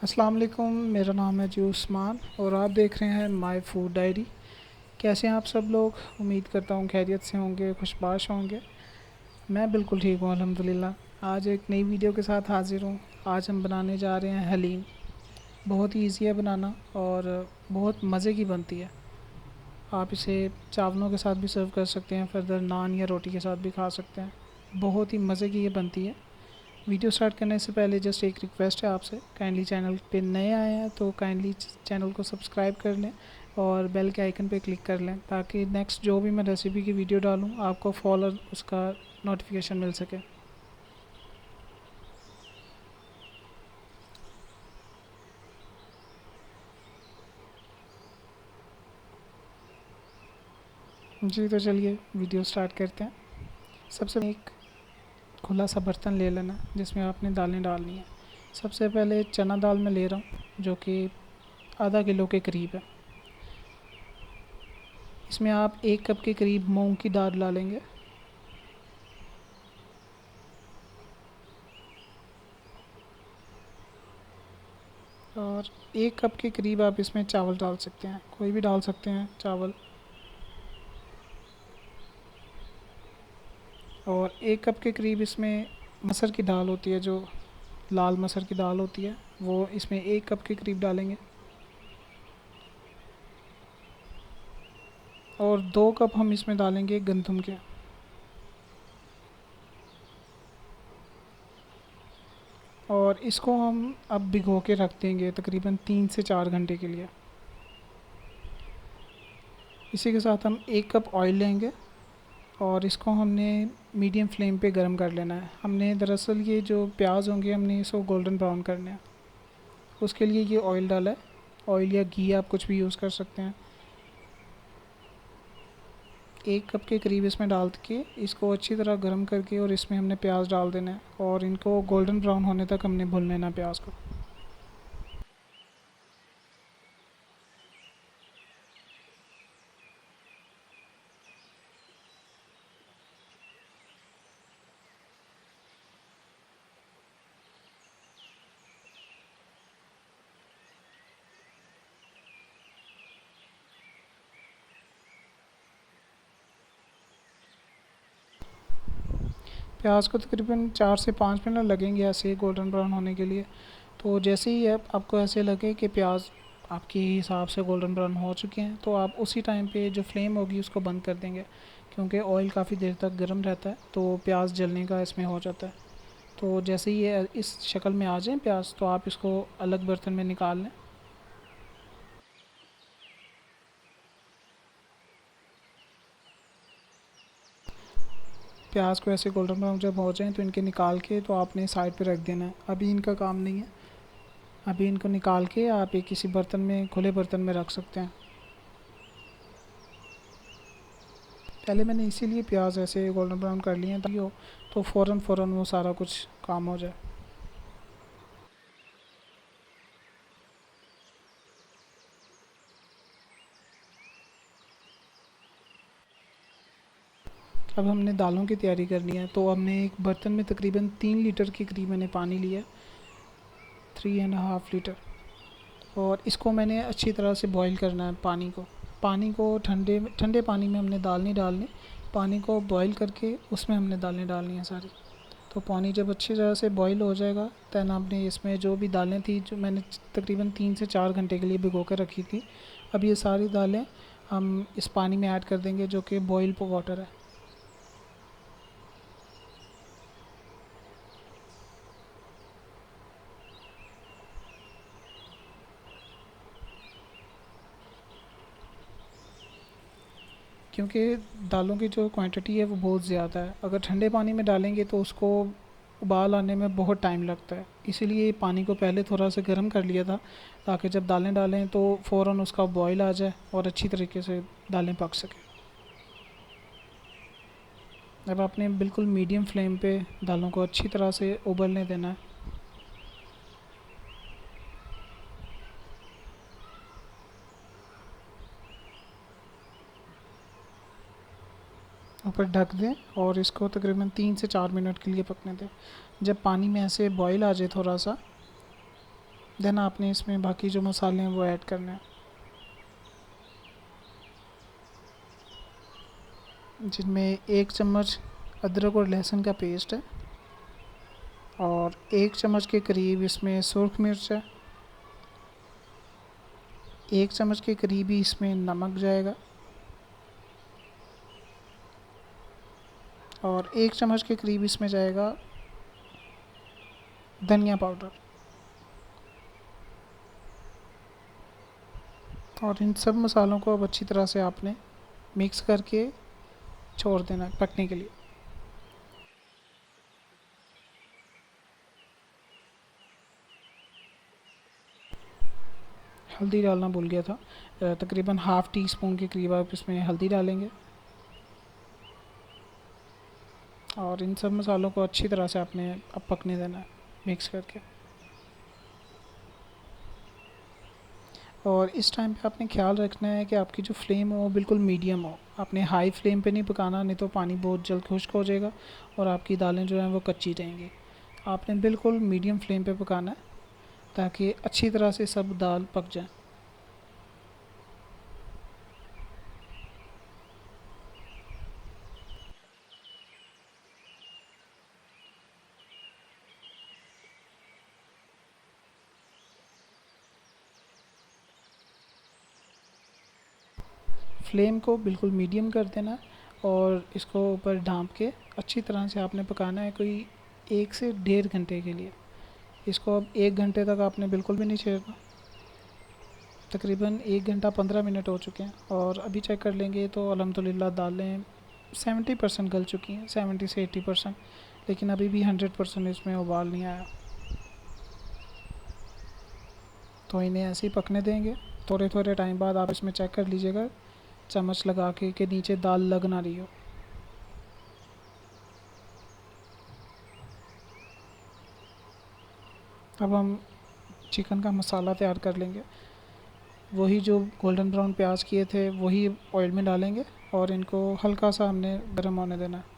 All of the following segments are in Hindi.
अस्सलाम वालेकुम। मेरा नाम है जी उस्मान और आप देख रहे हैं माय फूड डायरी। कैसे हैं आप सब लोग? उम्मीद करता हूँ खैरियत से होंगे, खुशबाश होंगे। मैं बिल्कुल ठीक हूँ अल्हम्दुलिल्लाह। आज एक नई वीडियो के साथ हाज़िर हूँ। आज हम बनाने जा रहे हैं हलीम। बहुत ही ईज़ी है बनाना और बहुत मज़े की बनती है। आप इसे चावलों के साथ भी सर्व कर सकते हैं, फर्दर नान या रोटी के साथ भी खा सकते हैं। बहुत ही मज़े की ये बनती है। वीडियो स्टार्ट करने से पहले जस्ट एक रिक्वेस्ट है आपसे, काइंडली चैनल पे नए आए हैं तो काइंडली चैनल को सब्सक्राइब कर लें और बेल के आइकन पे क्लिक कर लें ताकि नेक्स्ट जो भी मैं रेसिपी की वीडियो डालूँ आपको फॉलो उसका नोटिफिकेशन मिल सके। जी तो चलिए वीडियो स्टार्ट करते हैं। सबसे एक खुला सा बर्तन ले लेना जिसमें आपने दालें डालनी है। सबसे पहले चना दाल मैं ले रहा हूँ जो कि आधा किलो के करीब है। इसमें आप 1 कप के करीब मूंग की दाल डालेंगे और 1 कप के करीब आप इसमें चावल डाल सकते हैं, कोई भी डाल सकते हैं चावल। और 1 कप के करीब इसमें मसर की दाल होती है, जो लाल मसर की दाल होती है, वो इसमें 1 कप के करीब डालेंगे। और 2 कप हम इसमें डालेंगे गंदम के। और इसको हम अब भिगो के रख देंगे तकरीबन 3 से 4 घंटे के लिए। इसी के साथ हम 1 कप ऑयल लेंगे और इसको हमने मीडियम फ्लेम पे गरम कर लेना है। हमने दरअसल ये जो प्याज होंगे हमने इसको गोल्डन ब्राउन करने हैं, उसके लिए ये ऑयल डाला है। ऑयल या घी आप कुछ भी यूज़ कर सकते हैं। 1 कप के करीब इसमें डाल के इसको अच्छी तरह गर्म करके और इसमें हमने प्याज डाल देना है और इनको गोल्डन ब्राउन होने तक हमने भून लेना प्याज को। प्याज को तकरीबन 4 से 5 मिनट लगेंगे ऐसे गोल्डन ब्राउन होने के लिए। तो जैसे ही आपको ऐसे लगे कि प्याज आपके हिसाब से गोल्डन ब्राउन हो चुके हैं तो आप उसी टाइम पे जो फ्लेम होगी उसको बंद कर देंगे, क्योंकि ऑयल काफ़ी देर तक गर्म रहता है तो प्याज जलने का इसमें हो जाता है। तो जैसे ही ये इस शक्ल में आ जाए प्याज तो आप इसको अलग बर्तन में निकाल लें। प्याज को ऐसे गोल्डन ब्राउन जब हो जाएं तो इनके निकाल के तो आपने साइड पे रख देना है। अभी इनका काम नहीं है। अभी इनको निकाल के आप एक किसी बर्तन में, खुले बर्तन में रख सकते हैं। पहले मैंने इसीलिए प्याज ऐसे गोल्डन ब्राउन कर लिए हैं ताकि हो तो फ़ौरन वो सारा कुछ काम हो जाए। अब हमने दालों की तैयारी करनी है तो हमने एक बर्तन में तकरीबन 3 लीटर के करीब मैंने पानी लिया, 3.5 लीटर। और इसको मैंने अच्छी तरह से बॉईल करना है पानी को ठंडे ठंडे पानी में हमने दाल नहीं डालनी। पानी को बॉईल करके उसमें हमने दालें डालनी हैं सारी। तो पानी जब अच्छी तरह से बॉईल हो जाएगा दैन आपने इसमें जो भी दालें थी, जो मैंने तकरीबन 3 से 4 घंटे के लिए भिगो कर रखी थी, अब ये सारी दालें हम इस पानी में ऐड कर देंगे जो कि बॉयल वाटर है। क्योंकि दालों की जो क्वांटिटी है वो बहुत ज़्यादा है, अगर ठंडे पानी में डालेंगे तो उसको उबाल आने में बहुत टाइम लगता है। इसीलिए पानी को पहले थोड़ा सा गर्म कर लिया था ताकि जब दालें डालें तो फ़ौरन उसका बॉयल आ जाए और अच्छी तरीके से दालें पक सकें। अब आपने बिल्कुल मीडियम फ्लेम पे दालों को अच्छी तरह से उबलने देना है। ऊपर ढक दें और इसको तकरीबन 3 से 4 मिनट के लिए पकने दें। जब पानी में ऐसे बॉयल आ जाए थोड़ा सा, देन आपने इसमें बाकी जो मसाले हैं वो ऐड करने हैं, जिनमें 1 चम्मच अदरक और लहसुन का पेस्ट है, और 1 चम्मच के करीब इसमें सुरख मिर्च है, 1 चम्मच के करीब ही इसमें नमक जाएगा, और 1 चम्मच के करीब इसमें जाएगा धनिया पाउडर। और इन सब मसालों को अब अच्छी तरह से आपने मिक्स करके छोड़ देना पकने के लिए। हल्दी डालना भूल गया था, तकरीबन हाफ़ टी स्पून के करीब आप इसमें हल्दी डालेंगे, और इन सब मसालों को अच्छी तरह से आपने अब पकने देना है मिक्स करके। और इस टाइम पे आपने ख्याल रखना है कि आपकी जो फ्लेम हो वो बिल्कुल मीडियम हो। आपने हाई फ्लेम पे नहीं पकाना, नहीं तो पानी बहुत जल्द खुश्क हो जाएगा और आपकी दालें जो हैं वो कच्ची रहेंगी। आपने बिल्कुल मीडियम फ्लेम पे पकाना है ताकि अच्छी तरह से सब दाल पक जाए। फ्लेम को बिल्कुल मीडियम कर देना है और इसको ऊपर ढाँप के अच्छी तरह से आपने पकाना है, कोई 1 से 1.5 घंटे के लिए। इसको अब 1 घंटे तक आपने बिल्कुल भी नहीं छेड़ना। तकरीबन 1 घंटा 15 मिनट हो चुके हैं और अभी चेक कर लेंगे तो अल्हम्दुलिल्लाह दालें 70% गल चुकी हैं, 70 से 80%, लेकिन अभी भी 100% इसमें उबाल नहीं आया। तो इन्हें ऐसे ही पकने देंगे। थोड़े थोड़े टाइम बाद आप इसमें चेक कर लीजिएगा चम्मच लगा के कि नीचे दाल लग ना रही हो। अब हम चिकन का मसाला तैयार कर लेंगे। वही जो गोल्डन ब्राउन प्याज किए थे वही ऑयल में डालेंगे और इनको हल्का सा हमने गर्म होने देना है।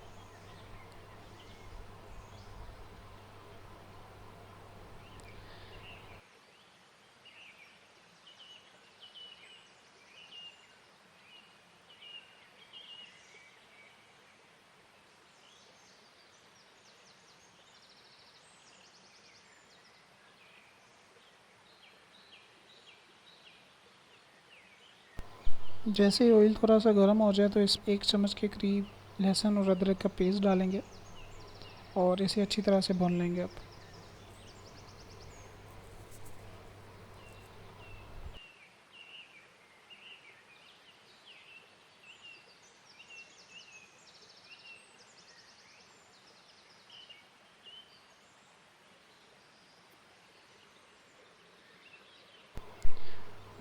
जैसे ही ऑयल थोड़ा सा गर्म हो जाए तो इस 1 चम्मच के करीब लहसुन और अदरक का पेस्ट डालेंगे और इसे अच्छी तरह से भून लेंगे। अब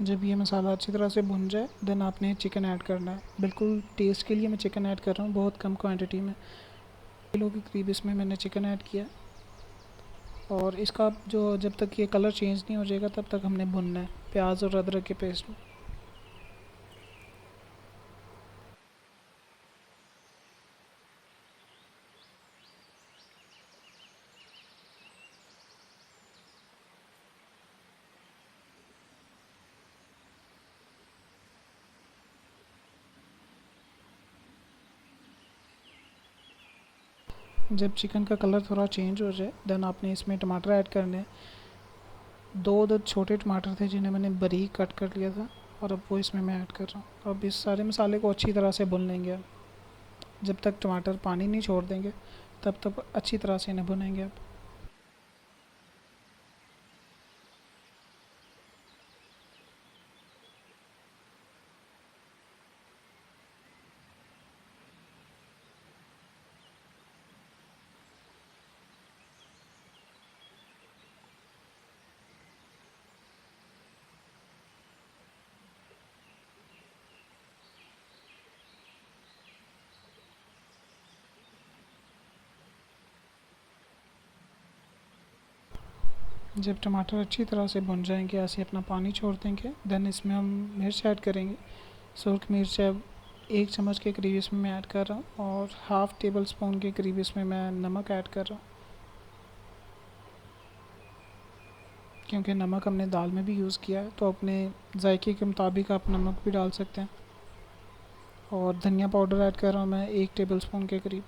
जब ये मसाला अच्छी तरह से भुन जाए देन आपने चिकन ऐड करना है। बिल्कुल टेस्ट के लिए मैं चिकन ऐड कर रहा हूँ, बहुत कम क्वांटिटी में, किलो के करीब इसमें मैंने चिकन ऐड किया। और इसका जो जब तक ये कलर चेंज नहीं हो जाएगा तब तक हमने भुनना है प्याज और अदरक के पेस्ट में। जब चिकन का कलर थोड़ा चेंज हो जाए देन आपने इसमें टमाटर ऐड करने हैं। 2 छोटे टमाटर थे जिन्हें मैंने बारीक कट कर लिया था और अब वो इसमें मैं ऐड कर रहा हूँ। अब इस सारे मसाले को अच्छी तरह से भून लेंगे। अब जब तक टमाटर पानी नहीं छोड़ देंगे तब तक अच्छी तरह से इन्हें भुनेंगे। अब जब टमाटर अच्छी तरह से भुन जाएंगे, ऐसे अपना पानी छोड़ देंगे, देन इसमें हम मिर्च ऐड करेंगे। सुरख मिर्च अब 1 चम्मच के करीब इसमें मैं ऐड कर रहा हूँ और हाफ़ टेबल स्पून के करीब इसमें मैं नमक ऐड कर रहा हूँ, क्योंकि नमक हमने दाल में भी यूज़ किया है, तो अपने जायके के मुताबिक आप नमक भी डाल सकते हैं। और धनिया पाउडर ऐड कर रहा हूँ मैं 1 टेबलस्पून के करीब।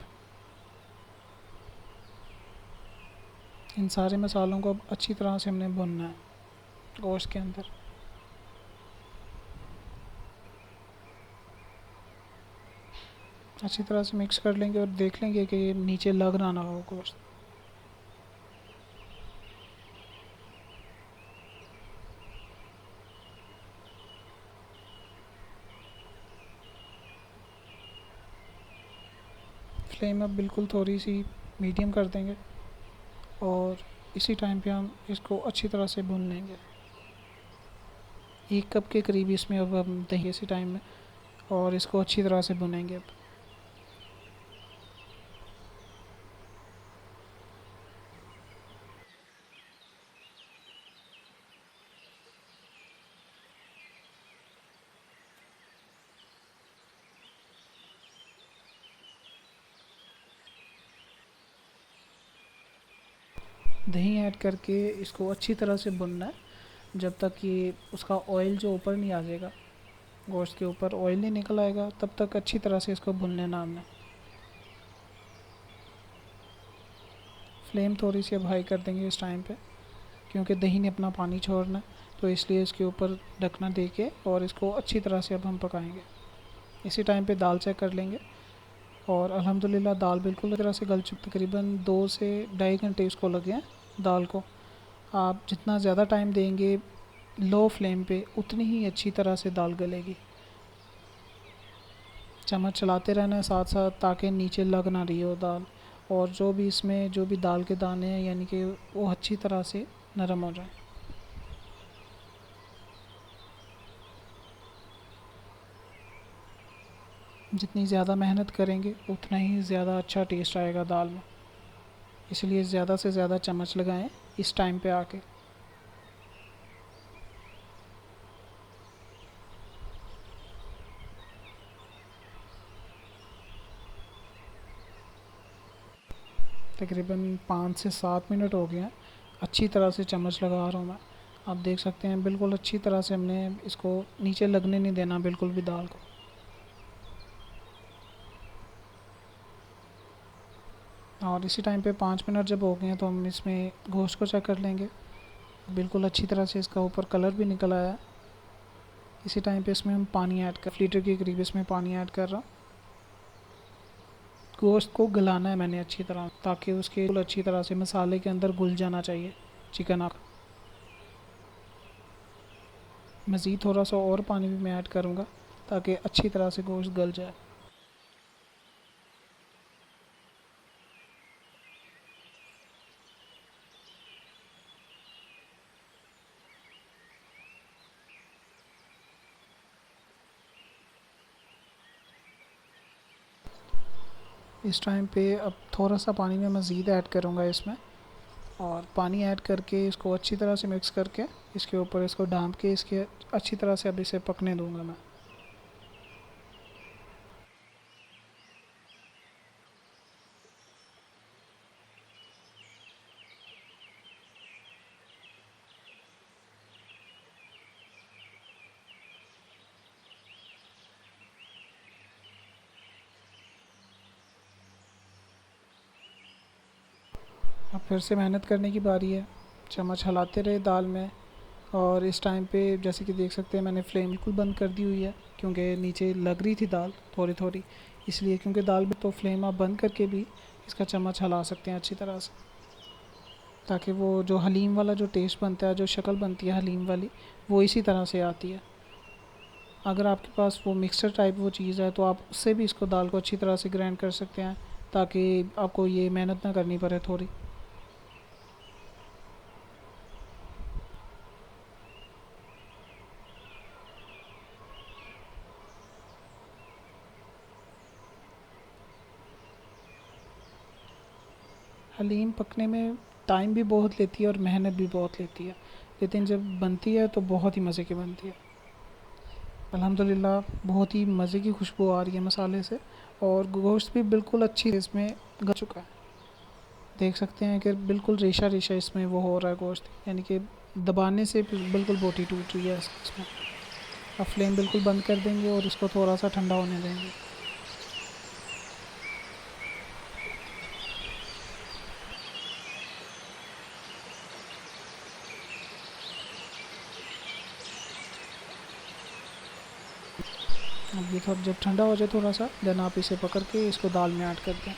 इन सारे मसालों को अब अच्छी तरह से हमने भुनना है गोश्त के अंदर। अच्छी तरह से मिक्स कर लेंगे और देख लेंगे कि ये नीचे लग ना हो गोश्त। फ्लेम अब बिल्कुल थोड़ी सी मीडियम कर देंगे और इसी टाइम पे हम इसको अच्छी तरह से भून लेंगे। 1 कप के करीब इसमें अब हम दही इसी टाइम में, और इसको अच्छी तरह से भुनेंगे अब। दही ऐड करके इसको अच्छी तरह से भुनना है जब तक ये उसका ऑयल जो ऊपर नहीं आ जाएगा, गोश्त के ऊपर ऑयल नहीं निकल आएगा, तब तक अच्छी तरह से इसको भून लेना हमने। फ्लेम थोड़ी सी अब हाई कर देंगे इस टाइम पे, क्योंकि दही ने अपना पानी छोड़ना है, तो इसलिए इसके ऊपर ढकना दे के और इसको अच्छी तरह से अब हम पकाएंगे। इसी टाइम पे दाल चेक कर लेंगे और अल्हम्दुलिल्लाह दाल बिल्कुल तरह से गल चुकी। तकरीबन 2 से ढाई घंटे इसको लगे हैं दाल को। आप जितना ज़्यादा टाइम देंगे लो फ्लेम पे, उतनी ही अच्छी तरह से दाल गलेगी। चम्मच चलाते रहना है साथ साथ, ताकि नीचे लग ना रही हो दाल, और जो भी इसमें जो भी दाल के दाने हैं यानी कि वो अच्छी तरह से नरम हो जाए। जितनी ज़्यादा मेहनत करेंगे उतना ही ज़्यादा अच्छा टेस्ट आएगा दाल में, इसलिए ज़्यादा से ज़्यादा चम्मच लगाएं इस टाइम पे आके। तकरीबन 5 से 7 मिनट हो गए हैं, अच्छी तरह से चम्मच लगा रहा हूँ मैं। आप देख सकते हैं बिल्कुल अच्छी तरह से हमने इसको नीचे लगने नहीं देना बिल्कुल भी दाल को। और इसी टाइम पे 5 मिनट जब हो गए हैं तो हम इसमें गोश्त को चेक कर लेंगे। बिल्कुल अच्छी तरह से इसका ऊपर कलर भी निकल आया है। इसी टाइम पे इसमें हम पानी ऐड कर, लीटर के करीब इसमें पानी ऐड कर रहा हूँ। गोश्त को गलाना है मैंने अच्छी तरह, ताकि उसके बिल्कुल अच्छी तरह से मसाले के अंदर घुल जाना चाहिए चिकन आका। मज़ीद थोड़ा सा और पानी भी मैं ऐड करूँगा ताकि अच्छी तरह से गोश्त गल जाए। इस टाइम पे अब थोड़ा सा पानी मैं मज़ीद ऐड करूँगा इसमें, और पानी ऐड करके इसको अच्छी तरह से मिक्स करके इसके ऊपर इसको ढाँप के इसके अच्छी तरह से अब इसे पकने दूँगा मैं। अब फिर से मेहनत करने की बारी है, चम्मच हिलाते रहे दाल में। और इस टाइम पे जैसे कि देख सकते हैं मैंने फ्लेम बिल्कुल बंद कर दी हुई है, क्योंकि नीचे लग रही थी दाल थोड़ी थोड़ी, इसलिए क्योंकि दाल में तो फ्लेम आप बंद करके भी इसका चम्मच हिला सकते हैं अच्छी तरह से, ताकि वो जो हलीम वाला जो टेस्ट बनता है, जो शक्ल बनती है हलीम वाली, वो इसी तरह से आती है। अगर आपके पास वो मिक्सर टाइप वो चीज़ है तो आप उससे भी इसको दाल को अच्छी तरह से ग्राइंड कर सकते हैं, ताकि आपको ये मेहनत ना करनी पड़े थोड़ी। हलीम पकने में टाइम भी बहुत लेती है और मेहनत भी बहुत लेती है, लेकिन जब बनती है तो बहुत ही मज़े की बनती है। अल्हम्दुलिल्लाह बहुत ही मज़े की खुशबू आ रही है मसाले से, और गोश्त भी बिल्कुल अच्छी इसमें गल चुका है। देख सकते हैं कि बिल्कुल रेशा रेशा इसमें वो हो रहा है गोश्त, यानी कि दबाने से बिल्कुल बोटी टूट रही है इसमें। अब फ्लेम बिल्कुल बंद कर देंगे और इसको थोड़ा सा ठंडा होने देंगे। अब ये थोड़ा जब ठंडा हो जाए थोड़ा सा, देन आप इसे पकड़ के इसको दाल में ऐड कर दें।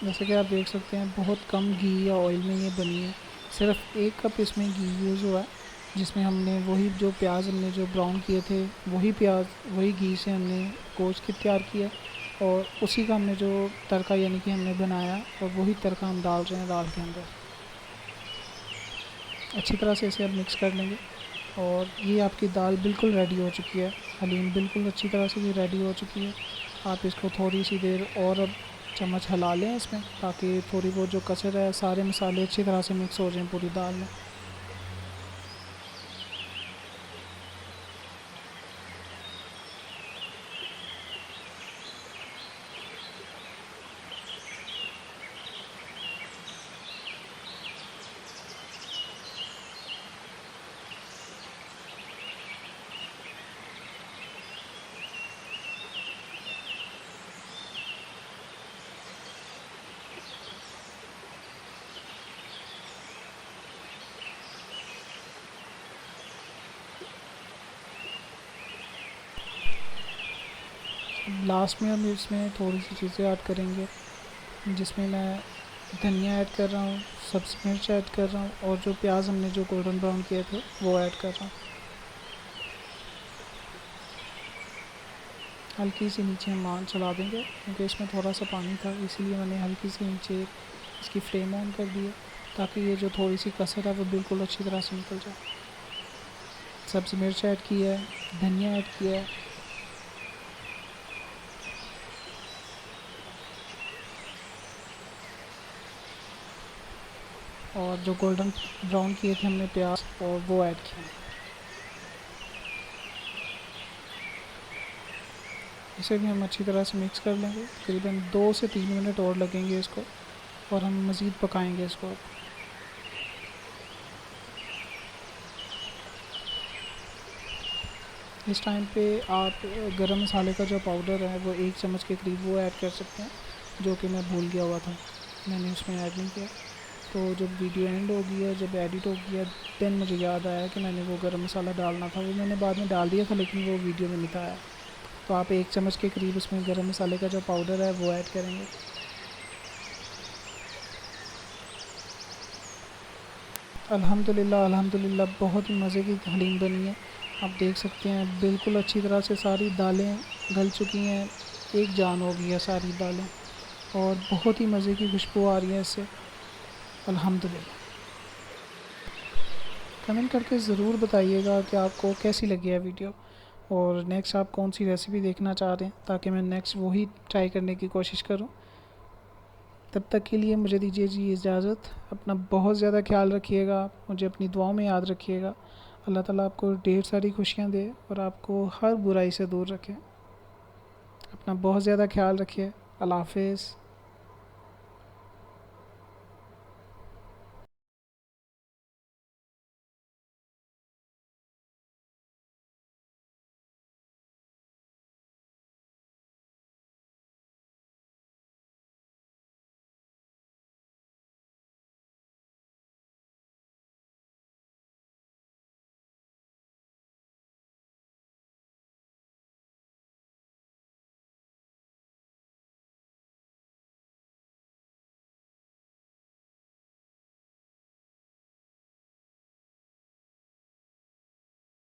जैसे कि आप देख सकते हैं बहुत कम घी या ऑयल में ये बनी है। सिर्फ 1 कप इसमें घी यूज़ हुआ है, जिसमें हमने वही जो प्याज हमने जो ब्राउन किए थे वही प्याज वही घी से हमने गोश्त की तैयार किया, और उसी का हमने जो तड़का यानी कि हमने बनाया और वही तड़का हम डाल रहे हैं दाल के अंदर। अच्छी तरह से इसे अब मिक्स कर लेंगे और ये आपकी दाल बिल्कुल रेडी हो चुकी है। हलीम बिल्कुल अच्छी तरह से ये रेडी हो चुकी है। आप इसको थोड़ी सी देर और अब चम्मच हिला लें इसमें, ताकि थोड़ी बहुत जो कसर है सारे मसाले अच्छी तरह से मिक्स हो जाएं पूरी दाल में। लास्ट में हम इसमें थोड़ी सी चीज़ें ऐड करेंगे, जिसमें मैं धनिया ऐड कर रहा हूँ, सब्ज़ी मिर्च ऐड कर रहा हूँ, और जो प्याज हमने जो गोल्डन ब्राउन किए थे वो ऐड कर रहा हूँ। हल्की सी नीचे हम आंच चला देंगे, क्योंकि इसमें थोड़ा सा पानी था, इसीलिए मैंने हल्की सी नीचे इसकी फ्लेम ऑन कर दिया, ताकि ये जो थोड़ी सी कसर है वो बिल्कुल अच्छी तरह से निकल जाए। सब्ज़ी मिर्च ऐड की है, धनिया ऐड किया है, और जो गोल्डन ब्राउन किए थे हमने प्याज और वो ऐड किए। इसे भी हम अच्छी तरह से मिक्स कर लेंगे। तकरीबन 2 से 3 मिनट और लगेंगे इसको, और हम मज़ीद पकाएंगे इसको। इस टाइम पे आप गरम मसाले का जो पाउडर है वो 1 चम्मच के करीब वो ऐड कर सकते हैं, जो कि मैं भूल गया हुआ था, मैंने उसमें ऐड नहीं किया। तो जब वीडियो एंड हो गया, जब एडिट हो गया, देन मुझे याद आया कि मैंने वो गरम मसाला डालना था। वो मैंने बाद में डाल दिया था, लेकिन वो वीडियो में नहीं था आया। तो आप 1 चम्मच के करीब उसमें गरम मसाले का जो पाउडर है वो ऐड करेंगे। अल्हम्दुलिल्लाह अल्हम्दुलिल्लाह बहुत ही मज़े की हलीम बनी है। आप देख सकते हैं बिल्कुल अच्छी तरह से सारी दालें गल चुकी हैं, एक जान हो गई है सारी दालें, और बहुत ही मज़े की खुशबू आ रही है इससे। अल्हम्दुलिल्लाह। कमेंट करके ज़रूर बताइएगा कि आपको कैसी लगी है वीडियो, और नेक्स्ट आप कौन सी रेसिपी देखना चाह रहे हैं, ताकि मैं नेक्स्ट वही ट्राई करने की कोशिश करूं। तब तक के लिए मुझे दीजिए जी इजाज़त। अपना बहुत ज़्यादा ख्याल रखिएगा, मुझे अपनी दुआओं में याद रखिएगा। अल्लाह ताला आपको ढेर सारी खुशियाँ दे और आपको हर बुराई से दूर रखे। अपना बहुत ज़्यादा ख्याल रखिए। अल्लाह हाफ़िज़।